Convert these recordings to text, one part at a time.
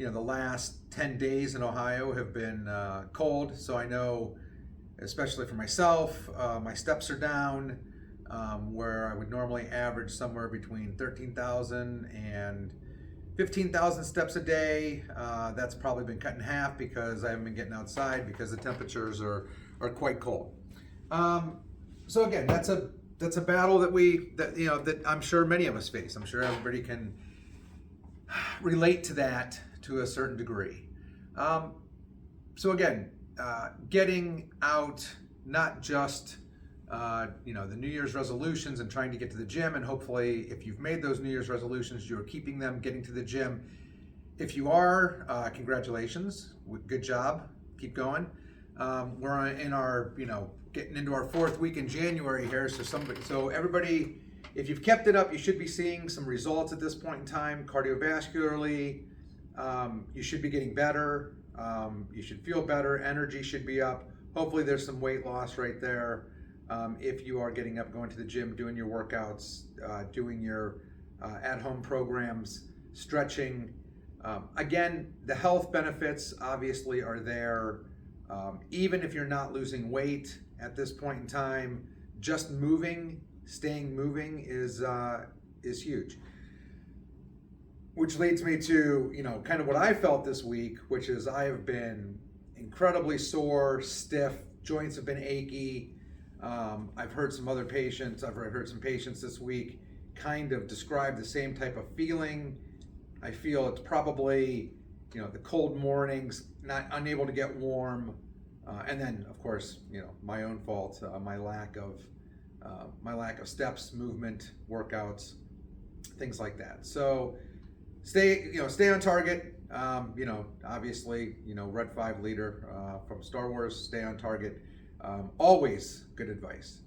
the last 10 days in Ohio have been cold, so I know, especially for myself, my steps are down, where I would normally average somewhere between 13,000 and 15,000 steps a day. That's probably been cut in half because I haven't been getting outside because the temperatures are quite cold. So again, that's a battle that I'm sure many of us face. I'm sure everybody can relate to that to a certain degree. So again, getting out, not just the New Year's resolutions and trying to get to the gym, and hopefully if you've made those New Year's resolutions, you're keeping them, getting to the gym. If you are, congratulations, good job, keep going. We're in our, getting into our 4th week in January here, so everybody, if you've kept it up, you should be seeing some results at this point in time. Cardiovascularly, you should be getting better. You should feel better. Energy should be up. Hopefully there's some weight loss right there. If you are getting up, going to the gym, doing your workouts, doing your at-home programs, stretching. Again, the health benefits obviously are there. Even if you're not losing weight at this point in time, just moving, staying moving is huge. Which leads me to, kind of what I felt this week, which is I have been incredibly sore, stiff, joints have been achy. I've heard some patients this week kind of describe the same type of feeling. I feel it's probably, the cold mornings, not unable to get warm, and then of course, my own fault, my lack of steps, movement, workouts, things like that. So stay on target. Obviously, Red 5 leader from Star Wars, stay on target. Always good advice.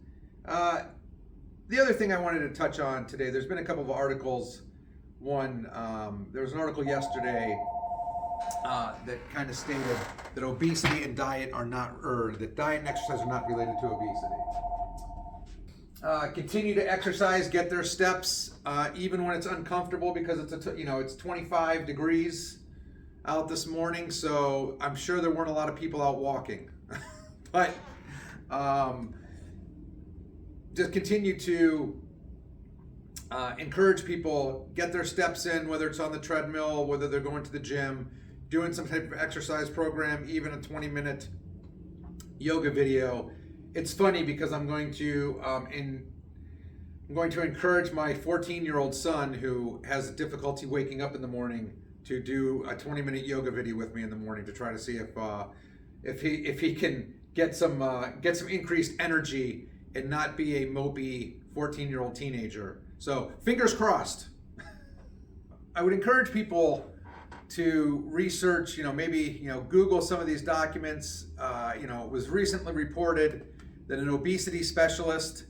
The other thing I wanted to touch on today, there's been a couple of articles. One, there was an article yesterday that kind of stated that obesity and diet are not, or that diet and exercise are not related to obesity. Continue to exercise, get their steps, even when it's uncomfortable, because it's 25 degrees out this morning, so I'm sure there weren't a lot of people out walking. But just continue to encourage people, get their steps in, whether it's on the treadmill, whether they're going to the gym, doing some type of exercise program, even a 20-minute yoga video. It's funny because I'm going to encourage my 14-year-old son, who has difficulty waking up in the morning, to do a 20-minute yoga video with me in the morning to try to see if he can get some increased energy and not be a mopey 14-year-old teenager. So fingers crossed. I would encourage people to research, maybe Google some of these documents. It was recently reported that an obesity specialist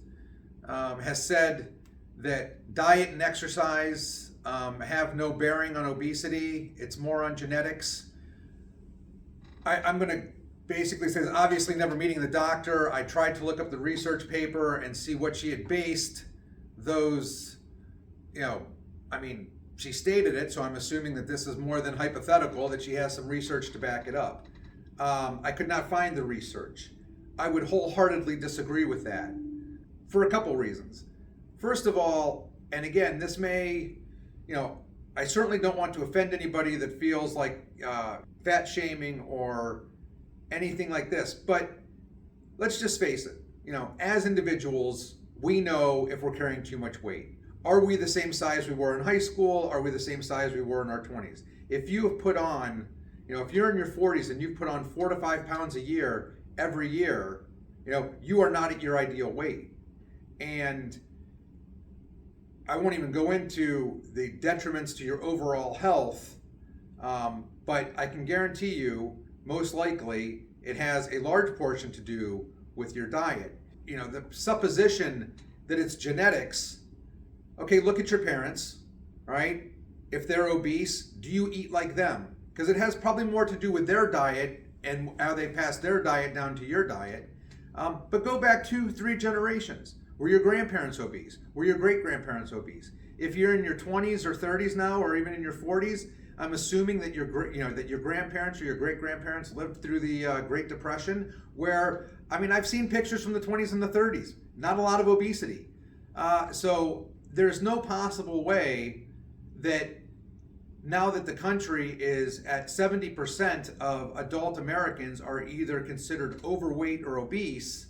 has said that diet and exercise have no bearing on obesity. It's more on genetics. I'm going to basically say, obviously never meeting the doctor, I tried to look up the research paper and see what she had based those, she stated it, so I'm assuming that this is more than hypothetical, that she has some research to back it up. I could not find the research. I would wholeheartedly disagree with that for a couple reasons. First of all, and again, this may, I certainly don't want to offend anybody that feels like fat shaming or anything like this, but let's just face it, as individuals, we know if we're carrying too much weight. Are we the same size we were in high school? Are we the same size we were in our 20s? If you have put on, if you're in your 40s and you've put on 4 to 5 pounds a year, every year, you are not at your ideal weight. And I won't even go into the detriments to your overall health, but I can guarantee you, most likely, it has a large portion to do with your diet. The supposition that it's genetics, okay, look at your parents, right? If they're obese, do you eat like them? Because it has probably more to do with their diet and how they pass their diet down to your diet. But go back 2-3 generations. Were your grandparents obese? Were your great-grandparents obese? If you're in your 20s or 30s now, or even in your 40s, I'm assuming that that your grandparents or your great grandparents lived through the Great Depression, where I've seen pictures from the 20s and the 30s. Not a lot of obesity. So there's no possible way that now that the country is at 70% of adult Americans are either considered overweight or obese,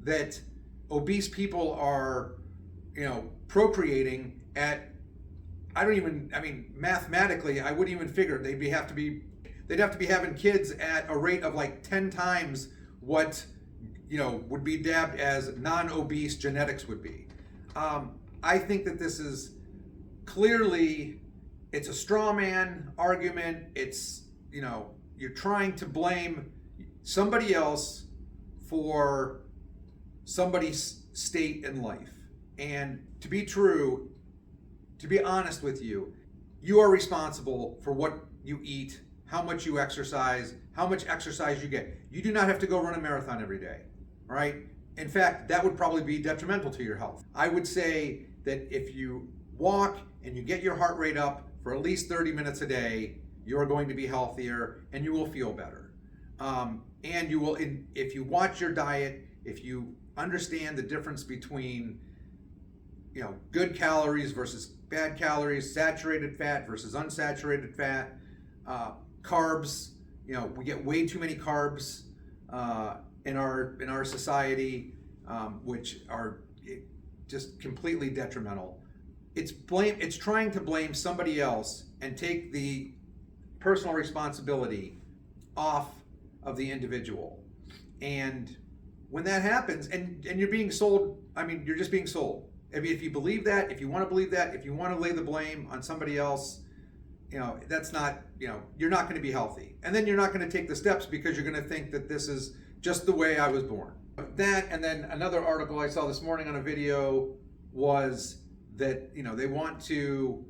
that obese people are, procreating at, mathematically, I wouldn't even figure they'd have to be having kids at a rate of like 10 times what, would be dabbed as non-obese genetics would be. I think that this is clearly, it's a straw man argument. It's, you're trying to blame somebody else for somebody's state in life. And to be true, to be honest with you, you are responsible for what you eat, how much you exercise, how much exercise you get. You do not have to go run a marathon every day, right? In fact, that would probably be detrimental to your health. I would say that if you walk and you get your heart rate up for at least 30 minutes a day, you're going to be healthier and you will feel better. And you will, if you watch your diet, if you understand the difference between, good calories versus bad calories, saturated fat versus unsaturated fat, carbs, we get way too many carbs in our society, which are just completely detrimental. It's trying to blame somebody else and take the personal responsibility off of the individual. And when that happens, and you're being sold, you're just being sold. If you believe that, if you want to believe that, if you want to lay the blame on somebody else, that's not, you're not going to be healthy. And then you're not going to take the steps because you're going to think that this is just the way I was born. That, and then another article I saw this morning on a video was that, they want to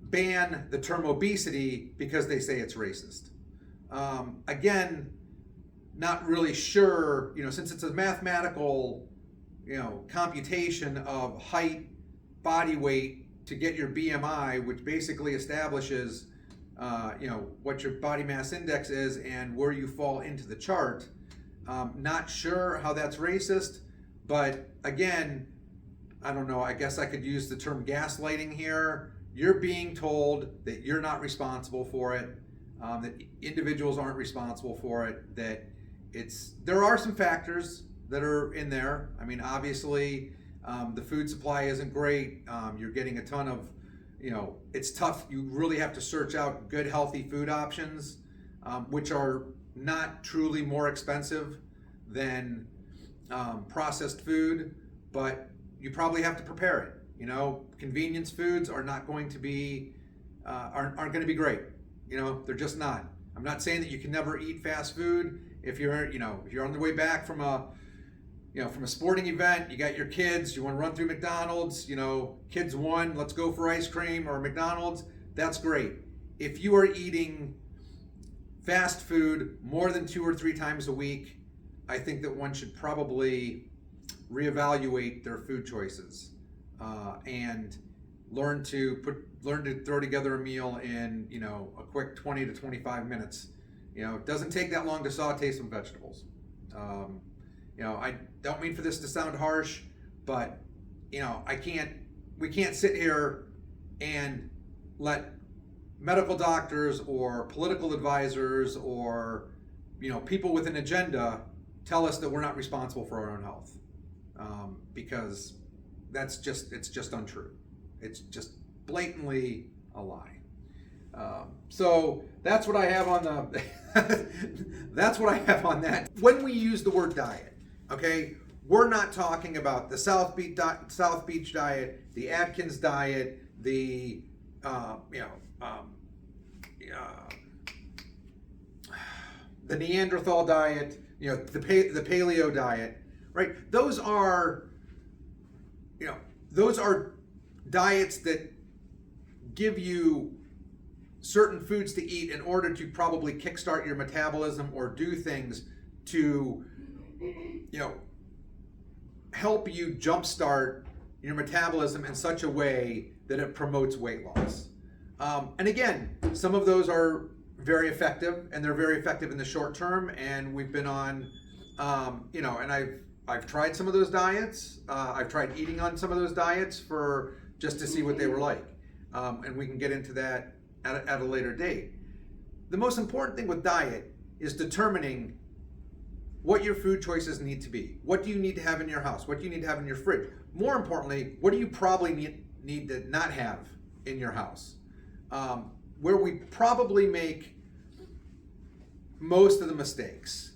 ban the term obesity because they say it's racist. Again, not really sure, since it's a mathematical, computation of height, body weight to get your BMI, which basically establishes, what your body mass index is and where you fall into the chart. Not sure how that's racist, but again, I don't know, I guess I could use the term gaslighting here. You're being told that you're not responsible for it, that individuals aren't responsible for it, that there are some factors that are in there. Obviously, the food supply isn't great. You're getting a ton of, it's tough. You really have to search out good, healthy food options, which are not truly more expensive than processed food, but you probably have to prepare it. Convenience foods are not going to be, aren't going to be great. They're just not. I'm not saying that you can never eat fast food. If you're on the way back from a sporting event, you got your kids, you want to run through McDonald's, kids won, let's go for ice cream or McDonald's, that's great. If you are eating fast food more than 2 or 3 times a week, I think that one should probably reevaluate their food choices and learn to throw together a meal in a quick 20 to 25 minutes. It doesn't take that long to saute some vegetables. I don't mean for this to sound harsh, but we can't sit here and let medical doctors or political advisors or people with an agenda tell us that we're not responsible for our own health, because it's just untrue. It's just blatantly a lie. So that's what I have on that's what I have on that. When we use the word diet, okay, we're not talking about the South Beach diet, the Atkins diet, the Neanderthal diet, the paleo diet, right? Those are diets that give you certain foods to eat in order to probably kickstart your metabolism or do things to, help you jumpstart your metabolism in such a way that it promotes weight loss. And again, some of those are very effective, and they're very effective in the short term. And we've been on, and I've tried some of those diets. I've tried eating on some of those diets for just to see what they were like. And we can get into that at a later date. The most important thing with diet is determining what your food choices need to be. What do you need to have in your house? What do you need to have in your fridge? More importantly, what do you probably need to not have in your house? Where we probably make most of the mistakes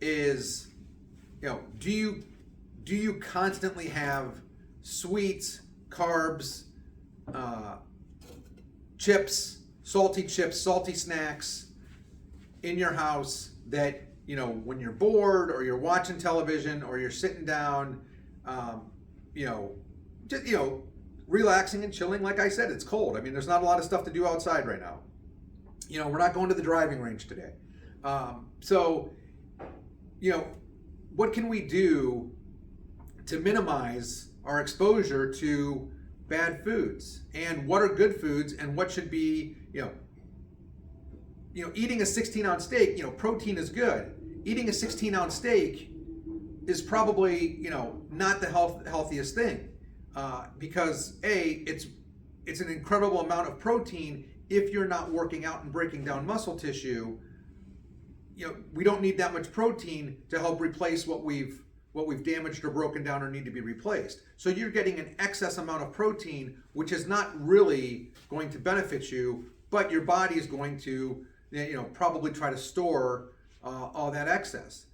is, do you constantly have sweets, carbs, chips, salty snacks in your house that, when you're bored or you're watching television or you're sitting down, just, relaxing and chilling. Like I said, it's cold. I mean, there's not a lot of stuff to do outside right now. We're not going to the driving range today. What can we do to minimize our exposure to bad foods? And what are good foods, and what should be, eating a 16-ounce steak, protein is good. Eating a 16-ounce steak is probably, not the healthiest thing, because it's an incredible amount of protein. If you're not working out and breaking down muscle tissue, we don't need that much protein to help replace what we've damaged or broken down or need to be replaced. So you're getting an excess amount of protein, which is not really going to benefit you, but your body is going to, probably try to store all that excess.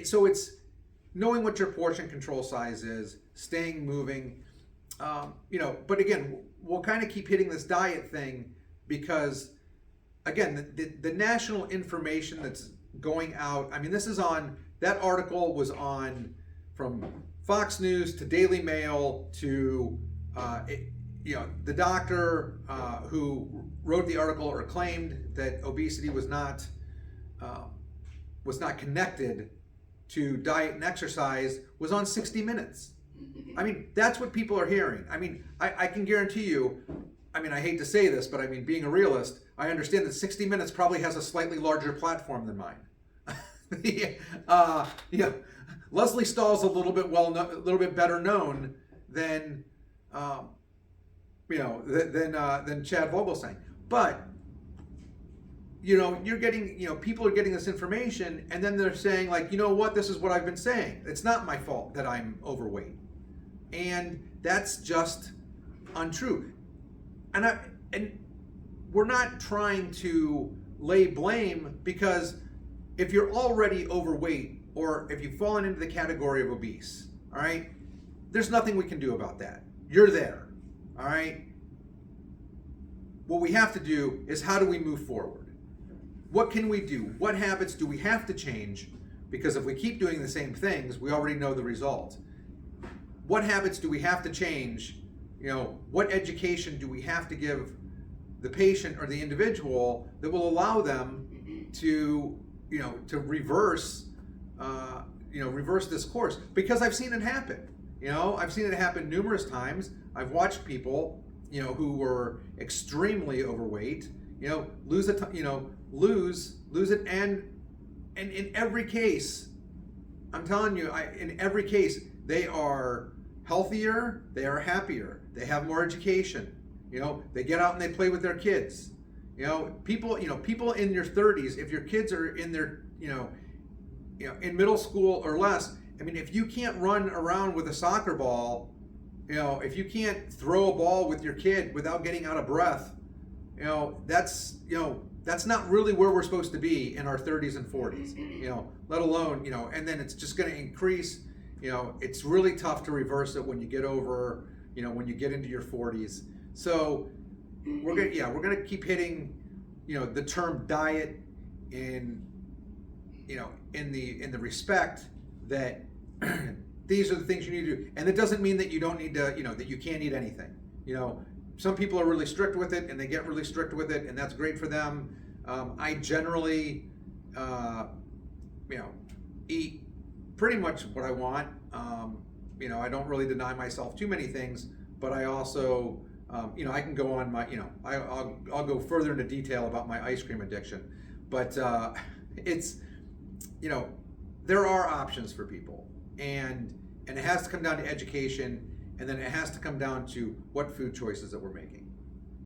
So it's knowing what your portion control size is, staying moving, but again, we'll kind of keep hitting this diet thing because, again, the national information that's going out, this is on, that article was on from Fox News to Daily Mail to, the doctor who wrote the article or claimed that obesity was not connected to diet and exercise was on 60 Minutes. That's what people are hearing. I can guarantee you, I hate to say this, but being a realist, I understand that 60 Minutes probably has a slightly larger platform than mine. Leslie Stahl's a little bit better known than Chad Vogelsang. But you're getting, people are getting this information, and then they're saying, like, what, this is what I've been saying. It's not my fault that I'm overweight. And that's just untrue. And we're not trying to lay blame, because if you're already overweight, or if you've fallen into the category of obese, all right, there's nothing we can do about that. You're there, all right? What we have to do is, how do we move forward? What can we do? What habits do we have to change? Because if we keep doing the same things, we already know the result. What habits do we have to change? What education do we have to give the patient or the individual that will allow them to reverse this course? Because I've seen it happen. I've seen it happen numerous times. I've watched people, who were extremely overweight, lose it, and in every case, I'm telling you, in every case, they are healthier, they are happier, they have more education, they get out and they play with their kids. People in your 30s, if your kids are in their, in middle school or less, if you can't run around with a soccer ball, if you can't throw a ball with your kid without getting out of breath, that's not really where we're supposed to be in our 30s and 40s, let alone, and then it's just going to increase. It's really tough to reverse it when you get over, when you get into your 40s. So we're going to keep hitting, the term diet in the respect that these are the things you need to do. And it doesn't mean that you don't need to, that you can't eat anything. Some people are really strict with it, and they get really strict with it, and that's great for them. I generally, eat pretty much what I want. I don't really deny myself too many things, but I also I can go on my, I'll go further into detail about my ice cream addiction, but it's, there are options for people, and it has to come down to education, and then it has to come down to what food choices that we're making.